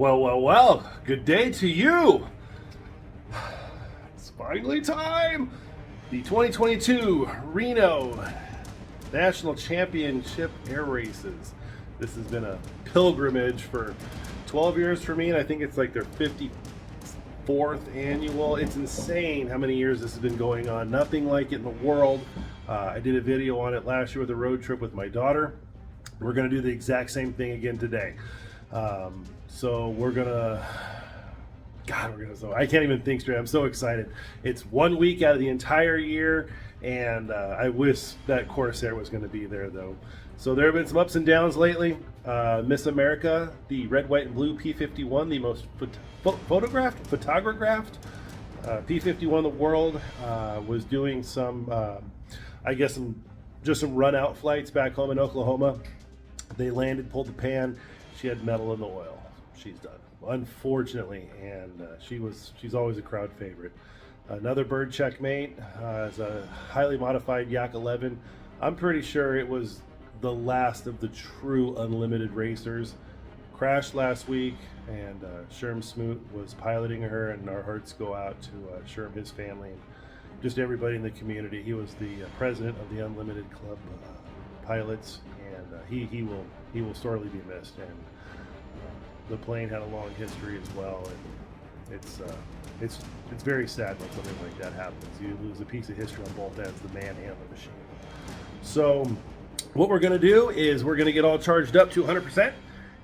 Well, good day to you. It's finally time. The 2022 Reno National Championship Air Races. This has been a pilgrimage for 12 years for me, and I think it's like their 54th annual. It's insane how many years this has been going on. Nothing like it in the world. I did a video on it last year with a road trip with my daughter. We're going to do the exact same thing again today. So we're gonna, so I can't even think straight. I'm so excited. It's 1 week out of the entire year, and I wish that Corsair was going to be there though. So there have been some ups and downs lately. Miss America, the red, white, and blue P51, the most photographed P51 in the world, was doing some, I guess, some run out flights back home in Oklahoma. They landed, pulled the pan. She had metal in the oil. She's done, unfortunately, and she's always a crowd favorite. Another bird checkmate is a highly modified Yak 11. I'm pretty sure it was the last of the true unlimited racers. Crashed last week, and Sherm Smoot was piloting her, and our hearts go out to Sherm, his family, and just everybody in the community. He was the president of the Unlimited Club pilots, and he will sorely be missed. And the plane had a long history as well, and it's very sad when something like that happens. You lose a piece of history on both ends, the man and the machine. So what we're going to do is we're going to get all charged up to 100%,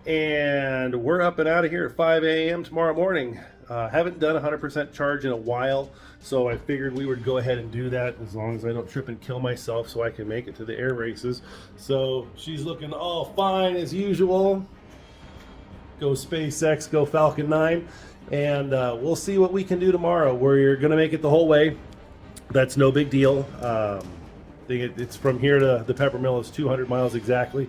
and we're up and out of here at 5 a.m. tomorrow morning. Haven't done 100% charge in a while, so I figured we would go ahead and do that as long as I don't trip and kill myself so I can make it to the air races. So she's looking all fine as usual. Go SpaceX, go Falcon 9, and we'll see what we can do tomorrow. We're going to make it the whole way. That's no big deal. It's from here to the Peppermill is 200 miles exactly.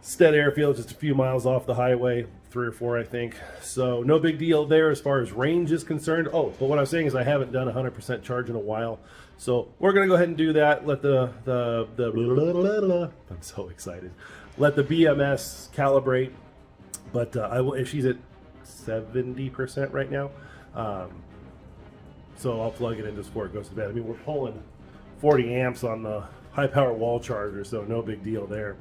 Stead Airfield, just a few miles off the highway, 3 or 4, I think. So no big deal there as far as range is concerned. Oh, but what I'm saying is I haven't done 100% charge in a while. So we're going to go ahead and do that. Let I'm so excited. Let the BMS calibrate. But if she's at 70% right now, so I'll plug it in just before it goes to bed. I mean, we're pulling 40 amps on the high power wall charger, so no big deal there.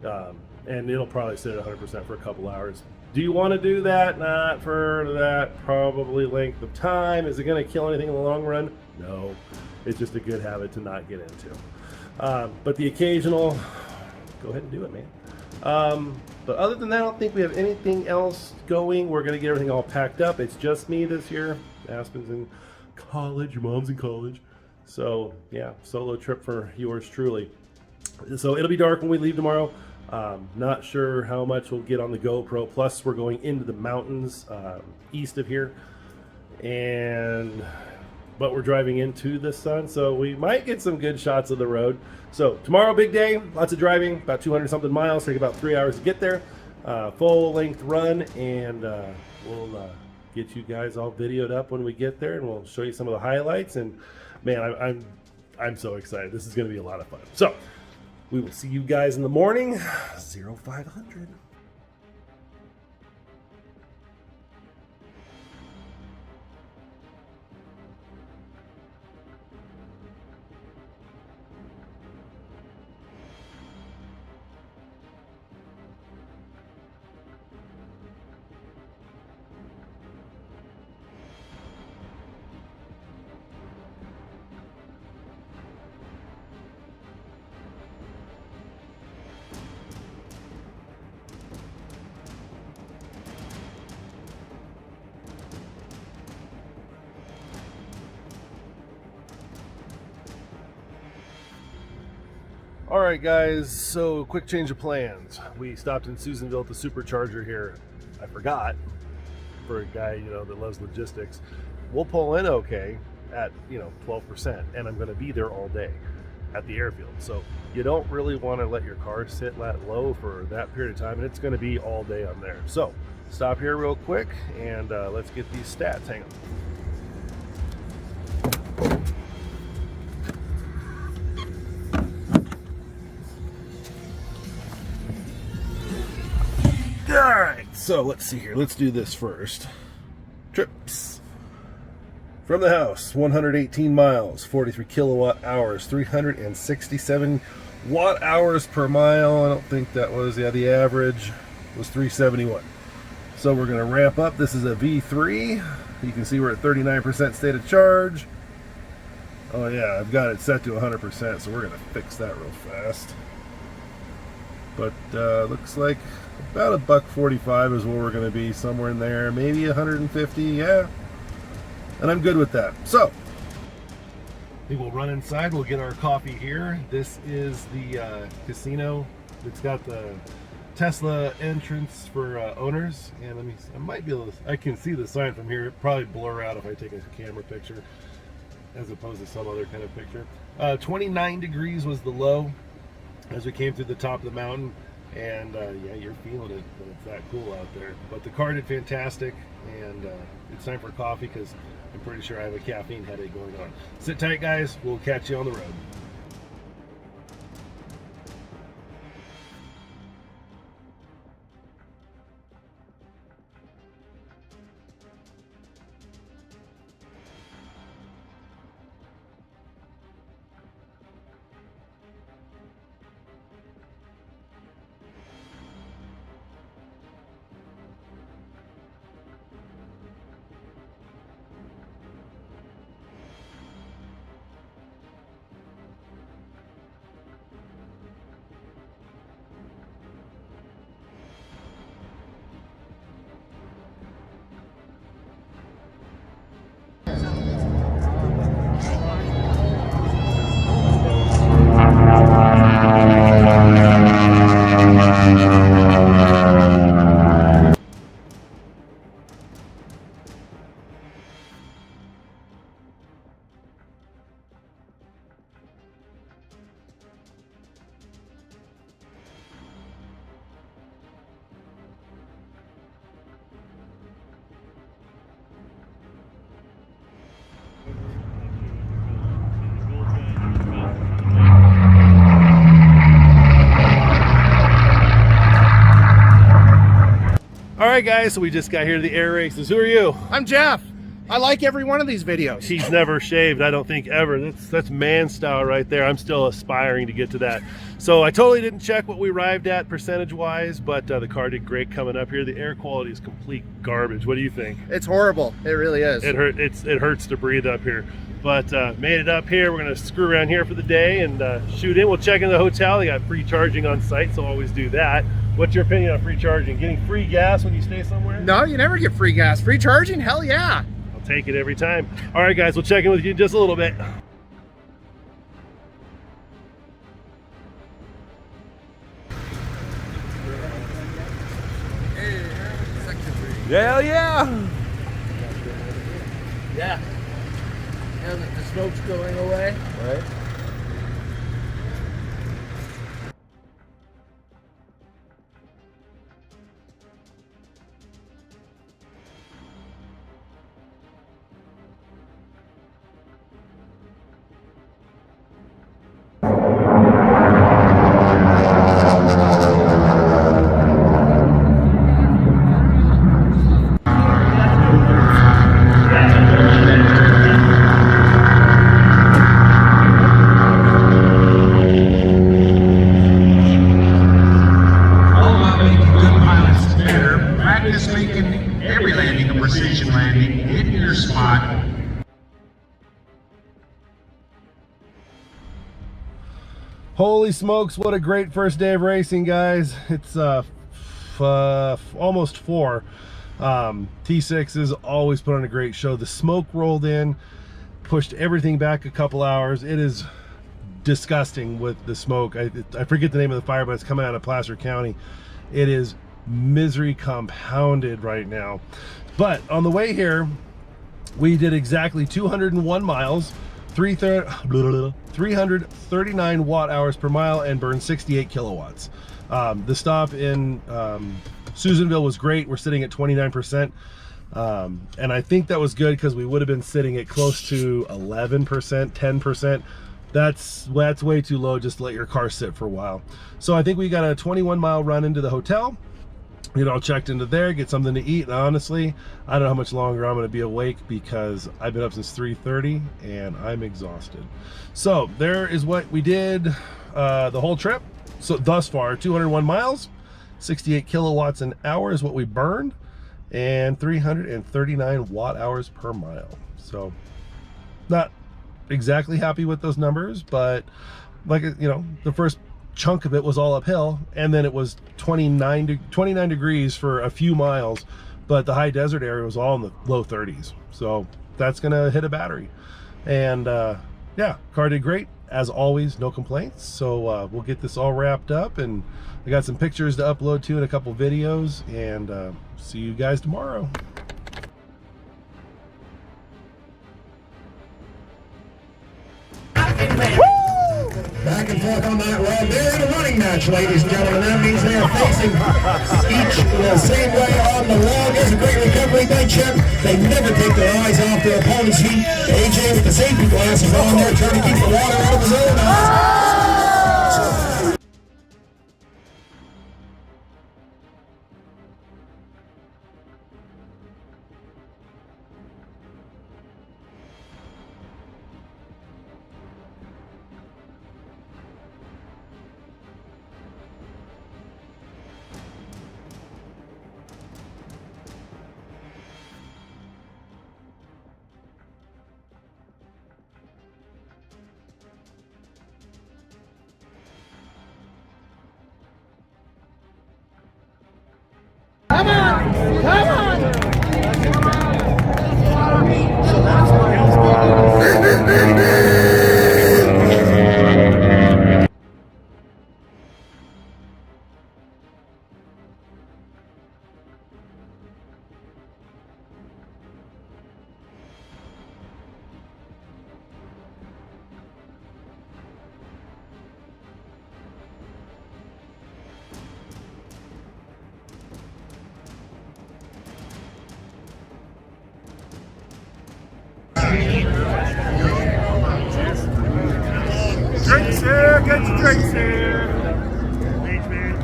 And it'll probably sit at 100% for a couple hours. Do you want to do that? Not for that probably length of time. Is it going to kill anything in the long run? No. It's just a good habit to not get into. But the occasional, go ahead and do it, man. But other than that, I don't think we have anything else going. We're going to get everything all packed up. It's just me this year. Aspen's in college. Your mom's in college. So, yeah, solo trip for yours truly. So it'll be dark when we leave tomorrow. Not sure how much we'll get on the GoPro. Plus, we're going into the mountains east of here. But we're driving into the sun, so we might get some good shots of the road. So tomorrow, big day, lots of driving, about 200 something miles, take about 3 hours to get there. Full length run, and we'll get you guys all videoed up when we get there, and we'll show you some of the highlights. And man, I'm so excited. This is going to be a lot of fun. So we will see you guys in the morning, 0500. All right, guys, so quick change of plans. We stopped in Susanville at the supercharger here. I forgot, for a guy, that loves logistics. We'll pull in okay at, 12%, and I'm going to be there all day at the airfield. So you don't really want to let your car sit that low for that period of time, and it's going to be all day on there. So stop here real quick, and let's get these stats. Hang on. All right. so let's see here. Let's do this first. Trips. From the house, 118 miles, 43 kilowatt hours, 367 watt hours per mile. I don't think that was, yeah, the average was 371. So we're going to ramp up. This is a V3. You can see we're at 39% state of charge. Oh yeah, I've got it set to 100%, so we're going to fix that real fast. But looks like about $1.45 is where we're going to be, somewhere in there, maybe 150, yeah. And I'm good with that. So, I think we'll run inside, we'll get our coffee here. This is the casino. It's got the Tesla entrance for owners. And let me, I might be able to, I can see the sign from here. It'll probably blur out if I take a camera picture as opposed to some other kind of picture. 29 degrees was the low as we came through the top of the mountain. And yeah, you're feeling it when it's that cool out there. But the car did fantastic, and it's time for coffee because I'm pretty sure I have a caffeine headache going on. Sit tight, guys. We'll catch you on the road. Alright guys, so we just got here to the air races. Who are you? I'm Jeff. I like every one of these videos. He's never shaved, I don't think ever. That's man style right there. I'm still aspiring to get to that. So I totally didn't check what we arrived at percentage wise, but the car did great coming up here. The air quality is complete garbage. What do you think? It's horrible. It really is. It hurts to breathe up here. But made it up here. We're gonna screw around here for the day and shoot in. We'll check in the hotel. They got free charging on site, so always do that. What's your opinion on free charging? Getting free gas when you stay somewhere? No, you never get free gas. Free charging? Hell yeah. I'll take it every time. All right, guys, we'll check in with you in just a little bit. Hell yeah! Yeah. And the smoke's going away. Right. Holy smokes, what a great first day of racing, guys. It's almost 4. T6s always put on a great show. The smoke rolled in, pushed everything back a couple hours. It is disgusting with the smoke. I forget the name of the fire, but it's coming out of Placer County. It is misery compounded right now. But on the way here, we did exactly 201 miles, 339 watt hours per mile, and burned 68 kilowatts. The stop in Susanville was great. We're sitting at 29%. And I think that was good because we would have been sitting at close to 11%, 10%. That's way too low just to let your car sit for a while. So I think we got a 21-mile run into the hotel. get all checked into there, get something to eat. And honestly, I don't know how much longer I'm going to be awake because I've been up since 3:30 and I'm exhausted. So there is what we did the whole trip. So thus far, 201 miles, 68 kilowatts an hour is what we burned, and 339 watt hours per mile. So not exactly happy with those numbers, but like, you know, the first chunk of it was all uphill, and then it was 29 degrees for a few miles, but the high desert area was all in the low 30s. So that's gonna hit a battery. And yeah, car did great as always, no complaints. So we'll get this all wrapped up, and I got some pictures to upload too and a couple videos, and see you guys tomorrow. Back and forth on that road. They're in a running match, ladies and gentlemen. That means they are facing each the same way on the wall. There's a great recovery by Chip. They never take their eyes off their opponent's feet. AJ with the safety glasses on there, trying to keep the water out of his own eyes. Come on! Come on! Drinks here, get your drinks here. Thanks, man.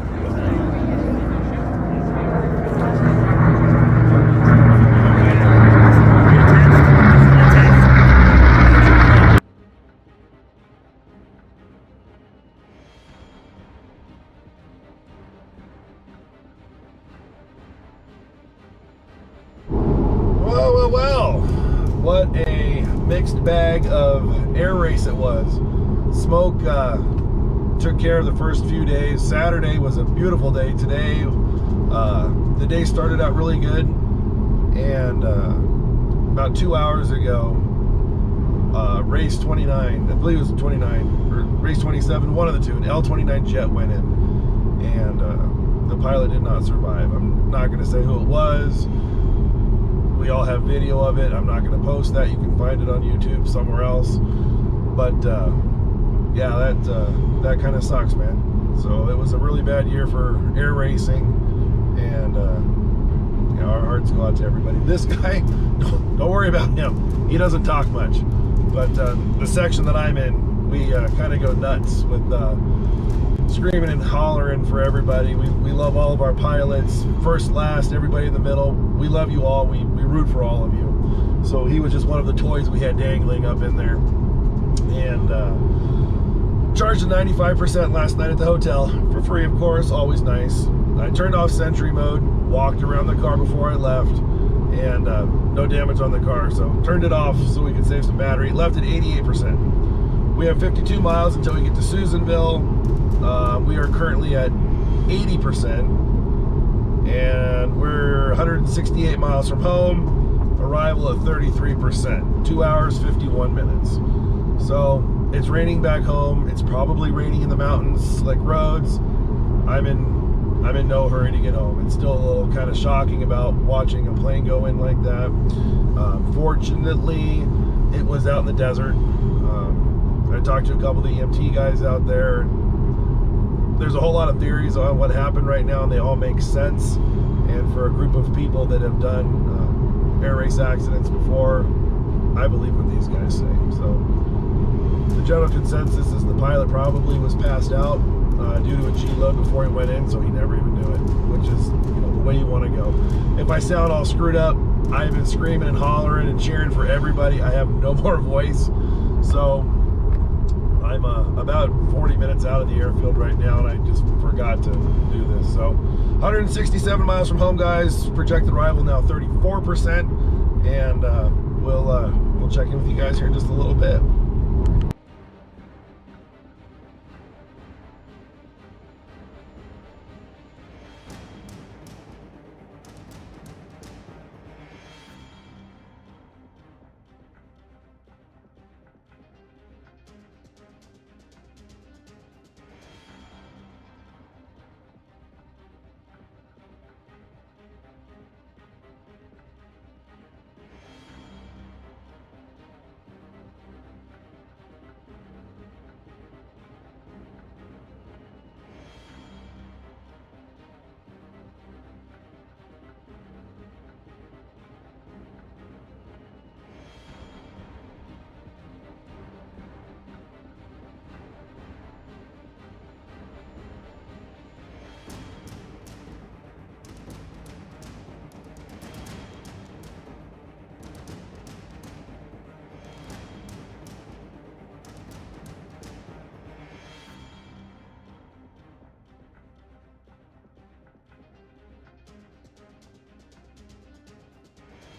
Well, what a mixed bag of air race it was. Smoke took care of the first few days. Saturday was a beautiful day. Today, the day started out really good, and about 2 hours ago, race 29, I believe it was 29, or race 27, one of the two, an L-29 jet went in, and the pilot did not survive. I'm not going to say who it was. We all have video of it. I'm not going to post that. You can find it on YouTube somewhere else. But yeah, that kind of sucks, man. So it was a really bad year for air racing, and yeah, our hearts go out to everybody. This guy, don't worry about him. He doesn't talk much. But the section that I'm in, we kind of go nuts with screaming and hollering for everybody. We love all of our pilots, first, last, everybody in the middle. We love you all. We root for all of you. So he was just one of the toys we had dangling up in there. And charged a 95% last night at the hotel for free, of course, always nice. I turned off Sentry mode, walked around the car before I left, and no damage on the car. So turned it off so we could save some battery. Left at 88%. We have 52 miles until we get to Susanville. We are currently at 80%, and we're 168 miles from home. Arrival at 33%. 2 hours, 51 minutes. So it's raining back home. It's probably raining in the mountains, like roads. I'm in no hurry to get home. It's still a little kind of shocking about watching a plane go in like that. Fortunately, it was out in the desert. I talked to a couple of the EMT guys out there. There's a whole lot of theories on what happened right now, and they all make sense. And for a group of people that have done air race accidents before, I believe what these guys say. So the general consensus is the pilot probably was passed out due to a G load before he went in, so he never even knew it, which is, you know, the way you want to go. If I sound all screwed up, I've been screaming and hollering and cheering for everybody. I have no more voice. So I'm about 40 minutes out of the airfield right now, and I just forgot to do this. So 167 miles from home, guys. Projected arrival now 34%, and we'll check in with you guys here in just a little bit.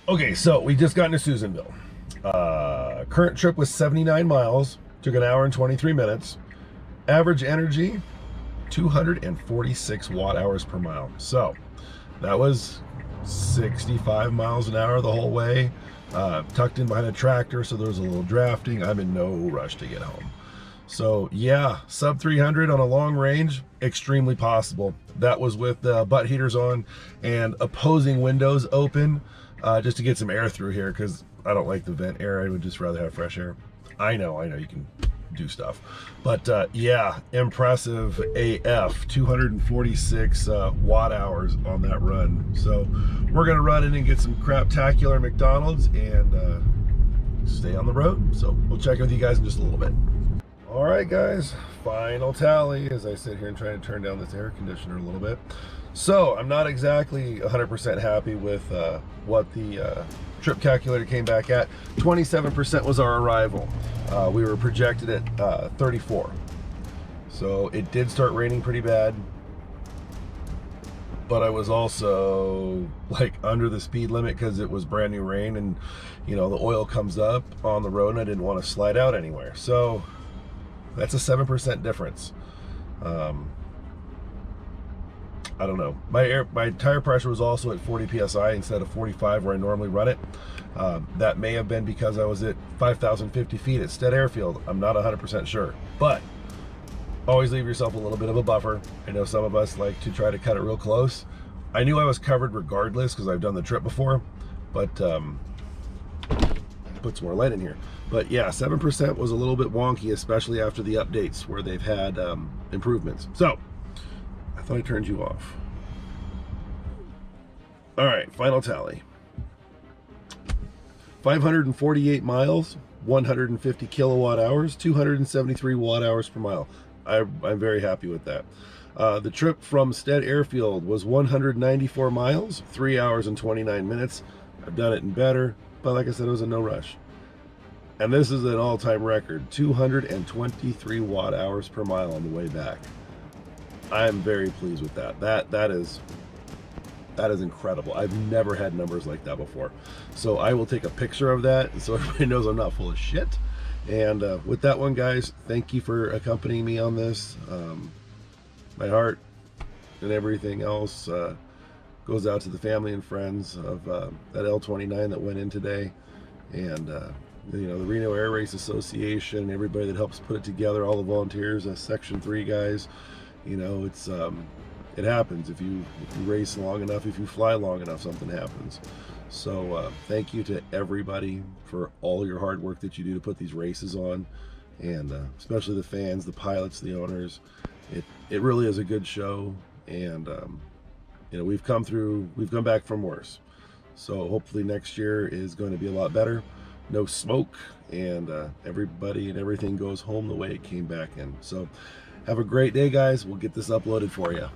Okay, so we just got into Susanville. Current trip was 79 miles, took an hour and 23 minutes. Average energy, 246 watt hours per mile. So that was 65 miles an hour the whole way. Tucked in behind a tractor, so there was a little drafting. I'm in no rush to get home. So yeah, sub 300 on a long range, extremely possible. That was with butt heaters on and opposing windows open. Just to get some air through here, because I don't like the vent air. I would just rather have fresh air. I know you can do stuff. But yeah, impressive AF, 246 watt hours on that run. So we're gonna run in and get some craptacular McDonald's and stay on the road. So we'll check in with you guys in just a little bit. All right, guys, final tally as I sit here and try to turn down this air conditioner a little bit. So I'm not exactly 100% happy with what the trip calculator came back at. 27% was our arrival. We were projected at 34. So it did start raining pretty bad, but I was also like under the speed limit because it was brand new rain, and you know, the oil comes up on the road and I didn't want to slide out anywhere. So that's a 7% difference. I don't know. My tire pressure was also at 40 psi instead of 45 where I normally run it. That may have been because I was at 5,050 feet at Stead Airfield. I'm not 100% sure, but always leave yourself a little bit of a buffer. I know some of us like to try to cut it real close. I knew I was covered regardless because I've done the trip before, but put some more light in here. But yeah, 7% was a little bit wonky, especially after the updates where they've had improvements. So I thought I turned you off. All right, final tally. 548 miles, 150 kilowatt hours, 273 watt hours per mile. I'm very happy with that. The trip from Stead Airfield was 194 miles, 3 hours and 29 minutes. I've done it in better, but like I said, it was a no rush. And this is an all-time record, 223 watt hours per mile on the way back. I'm very pleased with that. That is incredible. I've never had numbers like that before. So I will take a picture of that so everybody knows I'm not full of shit. And with that one, guys, thank you for accompanying me on this. My heart and everything else goes out to the family and friends of that L29 that went in today. And you know, the Reno Air Race Association, everybody that helps put it together, all the volunteers, Section 3 guys. You know, it's it happens. If you race long enough, if you fly long enough, something happens. So thank you to everybody for all your hard work that you do to put these races on, and especially the fans, the pilots, the owners. It really is a good show, and you know, we've come back from worse. So hopefully next year is going to be a lot better. No smoke, and everybody and everything goes home the way it came back in. So have a great day, guys. We'll get this uploaded for you.